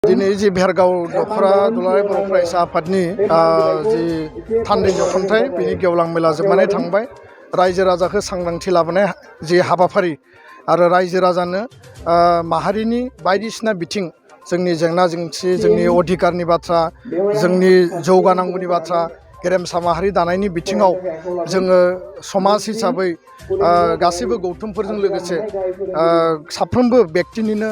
दिनै जि भेरगाव दखरा दुलाराय बर' फरायसा आफादनि जि थान्दै जखन्थाइ बिनि गेवलां मेला जोबनानै थांबाय। रायजो राजाखौ सांग्रांथि लाबोनाय जि हाबाफारि आरो रायजो राजानो माहारिनि बायदिसिना बिथिं जोंनि जेंना जेंसि जोंनि अधिकारनि बाथ्रा जोंनि जौगानांगौनि बाथ्रा गेरेमसा माहारि दानायनि बिथिङाव जोङो समाज हिसाबै गासैबो गौथुमफोरजों लोगोसे साफ्रोमबो व्यक्तिनिनो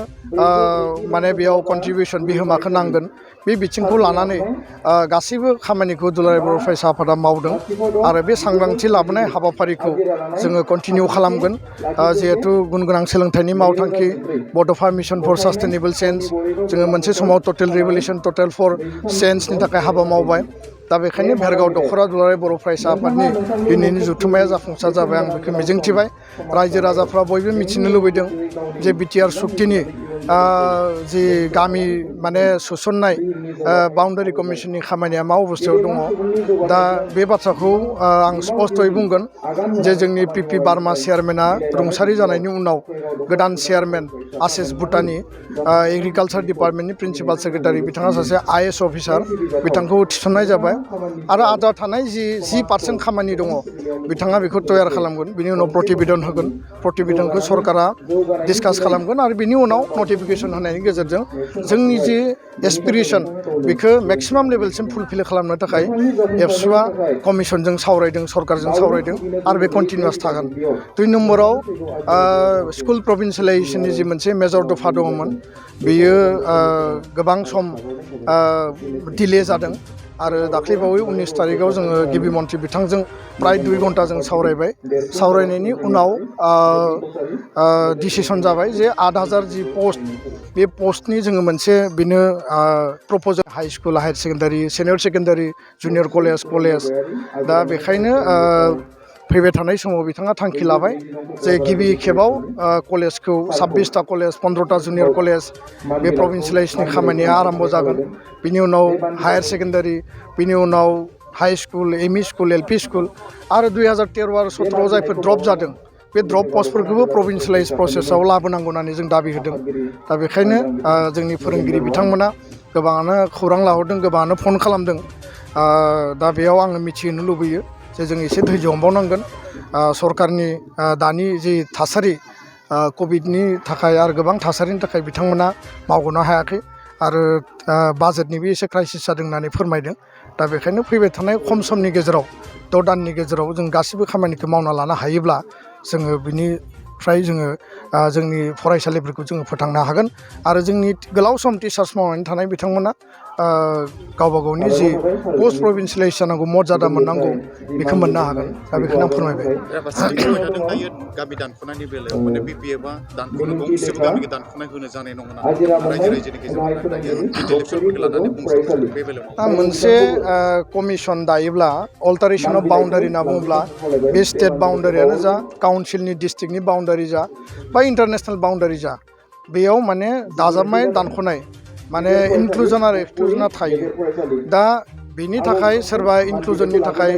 माने बेयाव कन्ट्रिबिउसन बिहोमाखौ नांगोन। बे बिथिंखौ लानानै गासैबो खामानिखौ दुलाराय बर' फरायसा आफादा मावदों आरो बे सांग्रांथि लाबोनाय हाबाफारिखौ जोङो कन्टिनिउ खालामगोन। जिहेथु गुन गोनां सोलोंथाइनि मावथांखि बड'फा मिशन फर सास्टेनेबल चेन्ज जोङो मोनसे समाव टटेल रिभलिउसन टटेल फर चेन्जनि थाखाय हाबा मावबाय। दा बेखायनो भेरगाव दखरा दुलाराय बर' फरायसा आफादनि दिनैनि जथुम्माया जाफुंसार जाबाय। आं बेखौ मिजिंथिबाय। रायजो राजाफ्रा बयबो मिथिनो लुबैदों जे बिटिआर सुक्तिनि जि गामि माने सोसननाय बाउन्डारि कमिसननि खामानिया मा अबस्थायाव दङ। दा बे बाथ्राखौ आं स्पष्टयै बुंगोन जे जोंनि पिपि बार्मा चेयारमेना रुंसारि जानायनि उनाव गोदान चेयारमेन आशिष भुटानी एग्रिकालसार डिपार्टमेन्टनि प्रिन्सिपाल सेक्रेटारि बिथाङा सासे IAS अफिसार बिथांखौ थिसननाय जाबाय आरो आद्रा थानाय जि 10% खामानि दङ बिथाङा बेखौ तयार खालामगोन। बिनि उनाव प्रतिवेदन होगोन। प्रतिवेदनखौ सरकारा डिसकास खालामगोन आरो बिनि उनाव नटिफिकेसन होनायनि गेजेरजों जोंनि जि एसपिरेसन बेखौ मेक्सिमाम लेभेलसिम फुलफिल खालामनो थाखाय एबसुआ कमिसनजों सावरायदों, सरकारजों सावरायदों आरो बे कन्टिनिउआस थागोन। 2 नम्बराव स्कुल प्रभिन्सियेलाइजेसननि जि मोनसे मेजर दफा दङमोन बेयो गोबां सम डिले जादों आरो दाख्लैबावै 19 तारिखआव जोङो गिबि मन्थ्रि बिथांजों प्राय 2 घन्टा जों सावरायबाय। सावरायनायनि उनाव डिसिसन जाबाय जे 8000 जि पस्ट बे पस्टनि जोङो मोनसे बेनो प्रप'जल high school higher secondary senior secondary junior college दा बेखायनो फैबाय थानाय समाव बिथाङा थांखि लाबाय जे गिबि खेबाव कलेजखौ 26टा कलेज 15टा जुनियर कलेज बे प्रभिन्सियेलाइजेसननि खामानिया आरम्भ जागोन। बिनि उनाव हायार सेकेन्डारि बिनि उनाव high school ME school LP school आरो 2013 आरो 17 जायफोर ड्रप जादों बे ड्रप पस्टफोरखौबो प्रभिन्सियेलाइज प्रसेसआव लाबोनांगौ होननानै जों दाबि होदों। दा बेखायनो जोंनि फोरोंगिरि बिथांमोना गोबाङानो खौरां लाहरदों, गोबाङानो फन खालामदों। दा बेयाव आङो मिथिहोनो लुबैयो जे जों एसे धैर्य हमबावनांगोन। सरकारनि दानि जि थासारि कभिडनि थाखाय आरो गोबां थासारिनि थाखाय बिथांमोना मावग'नो हायाखै आरो बाजेटनिबो एसे क्राइसिस जादों होननानै फोरमायदों। दा बेखायनो फैबाय थानाय खम समनि गेजेराव 6 दाननि गेजेराव जों गासैबो खामानिखौ मावना लानो हायोब्ला जोङो बिनिफ्राय जोङो जोंनि फरायसालिफोरखौ जोङो फोथांनो हागोन आरो जोंनि गोलाव सम टिचार्स मावनानै थानाय बिथांमोना गावबा गावनि जि पस्ट प्रभिन्सियेलाइज जानांगौ मर्यादा मोननांगौ बेखौ मोननो हागोन। दा बेखौनो आं फोरमायबाय। गामि दानख'नायनि बेलायाव माने बिपिएफआ दानख'नो गंसेबो गामिखौ दानख'नाय होनो जानाय नङा होननानै रायजोनि गेजेराव दायो इन्टेलेक्सुयेलफोरखौ लानानै बुंसावदों। बे बेलायाव मोनसे कमिसन दायोब्ला अल्टारेसन अफ बाउन्डारि होनना बुङोब्ला बे स्टेट बाउन्डारियानो जा काउन्सिलनि डिस्ट्रिक्टनि बाउन्डारि जा बा इन्टारनेसनेल बाउन्डारि जा बेयाव माने दाजाबनाय दानख'नाय माने इनक्लुजन आरो एक्सक्लुजना थायो। दा बेनि थाखाय सोरबा इनक्लुजननि थाखाय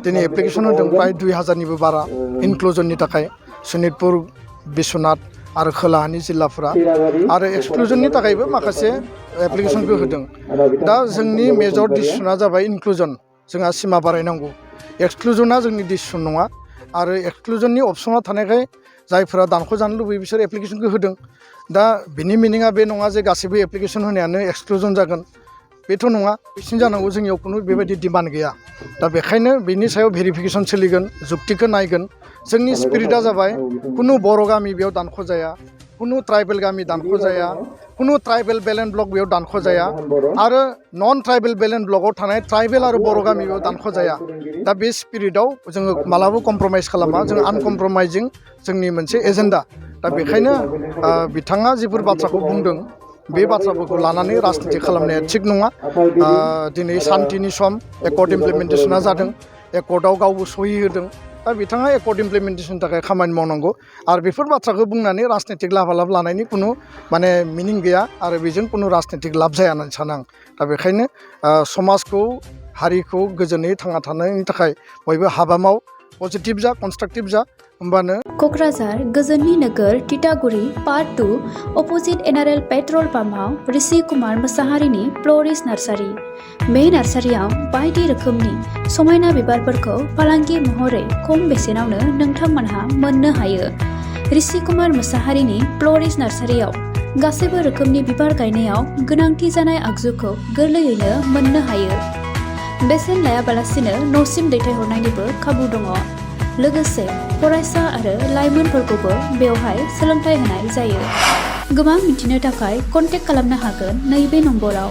दिनै एप्लिकेसन होदों प्राय 2000निबो बारा इनक्लुजननि थाखाय सनितपुर बिश्वनाथ आरो खोलाहानि जिल्लाफोरा आरो एक्सक्लुजननि थाखायबो माखासे एप्लिकेसनखौ होदों। दा जोंनि मेजर डिसिसना जाबाय इनक्लुजन। जोंहा सिमा बारायनांगौ। एक्सक्लुजना जोंनि डिसिसन नङा आरो एक्सक्लुजननि अपसना थानायखाय जायफोरा दानख'जानो लुबैयो बिसोर एप्लिकेसनखौ होदों। दा बिनि मिनिङा बे नङा जे गासैबो एप्लिकेसन होनायानो एक्सक्लुजन जागोन बेथ' नङा। बिसिनि जानांगौ जोंनियाव खुनु बेबायदि डिमान्ड गैया। दा बेखायनो बिनि सायाव भेरिफिकेसन सोलिगोन, जुक्तिखौ नायगोन। जोंनि स्पिरिटआ जाबाय खुनु बर' गामि बेयाव दानख'जाया, खुनु ट्राइबेल गामि दानख'जाया, खुनु ट्राइबेल बेलेन्ड ब्लक बेयाव दानख'जाया आरो नन ट्राइबेल बेलेन्ड ब्लकआव थानाय ट्राइबेल आरो बर' गामि बेयाव दानख'जाया। दा बे स्पिरिटआव जोङो मालाबा कमप्रमाइस खालामा। जों आनकमप्रमाइजिं जोंनि मोनसे एजेन्डा। दा बेखायनो बिथाङा जिफोर बाथ्राखौ बुंदों बे बाथ्राफोरखौ लानानै राजनिति खालामनाया थिग नङा। दिनै सान्तिनि सम एकर्ड इमप्लिमेन्टेसना जादों। एकर्डआव गावबो सहि होदों। दा बिथाङा एकर्ड इमप्लिमेन्टेसननि थाखाय खामानि मावनांगौ आरो बेफोर बाथ्राखौ बुंनानै राजनितिक लाभालाब लानायनि खुनु माने मिनिं गैया आरो बेजों खुनु राजनितिक लाब जाया होननानै सानो आं। दा बेखायनो समाजखौ हारिखौ गोजोनै थांना थानायनि थाखाय बयबो हाबा माव, पजिटिभ जा, कनस्ट्राक्टिभ जा, होमबानो क'क्राझार गोजोननि नोगोर तितागुरि part 2 opposite NRL petrol पाम्पआव Rishi Kumar मोसाहारिनि फ्ल'रिस्ट nursery. बे नार्सारियाव बायदि रोखोमनि समायना बिबारफोरखौ फालांगि महरै खम बेसेनावनो नोंथांमोनहा मोननो हायो। ऋषि कुमार मोसाहारिनि फ्ल'रिस्ट नार्सारियाव गासैबो रोखोमनि बिबार गायनायाव गोनांथि जानाय आगजुखौ गोरलैयैनो मोननो हायो। बेसेन लायाबालासिनो न'सिम दैथायहरनायनिबो खाबु दङ। लोगोसे फरायसा आरो लाइमोनफोरखौबो बेवहाय सोलोंथाइ होनाय जायो। गोबां मिथिनो थाखाय कन्टेक्ट खालामनो हागोन नैबे नम्बराव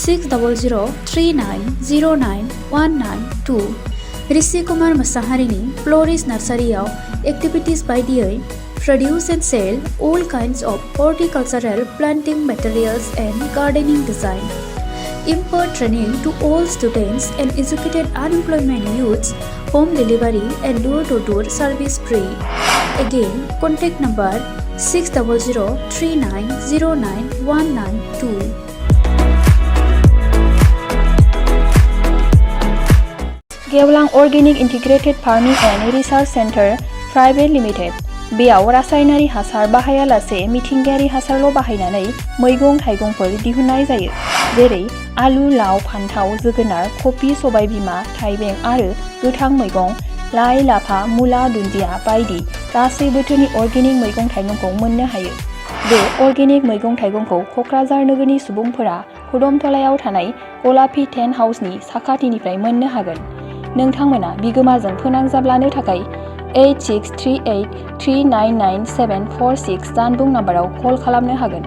600039091992। ऋषि कुमार मोसाहारिनि फ्ल'रिस्ट नार्सारियाव एक्टिभिटिज बायदियै produce and sell all kinds of horticultural planting materials and gardening design. Impart training to all students and educated unemployed youths. Home delivery and door-to-door service free. Again, contact number 6003909192. गेवलां organic integrated farming and research centre private limited. बेयाव रासायनारि हासार बाहायालासे मिथिंगायारि हासारल' बाहायनानै मैगं थाइगंफोर दिहुननाय जायो। जेरै आलु, लाव, फान्थाव, जोगोनार, कफि, सबायबिमा, थाइबें आरो गोथां मैगं, लाइ, लाफा, मुला, दुन्दिया बायदि गासै बोथोरनि अर्गेनिक मैगं थाइगंखौ मोननो हायो। बे अर्गेनिक मैगं थाइगंखौ क'क्राझार नोगोरनि सुबुंफोरा खुदमतलायाव थानाय गलापी टेन्ट हाउसनि साखाथिनिफ्राय मोननो हागोन। नोंथांमोना बिगोमाजों फोनांजाब लानो थाखाय 8638399746 जानबुं नाम्बाराव कल खालामनो हागोन।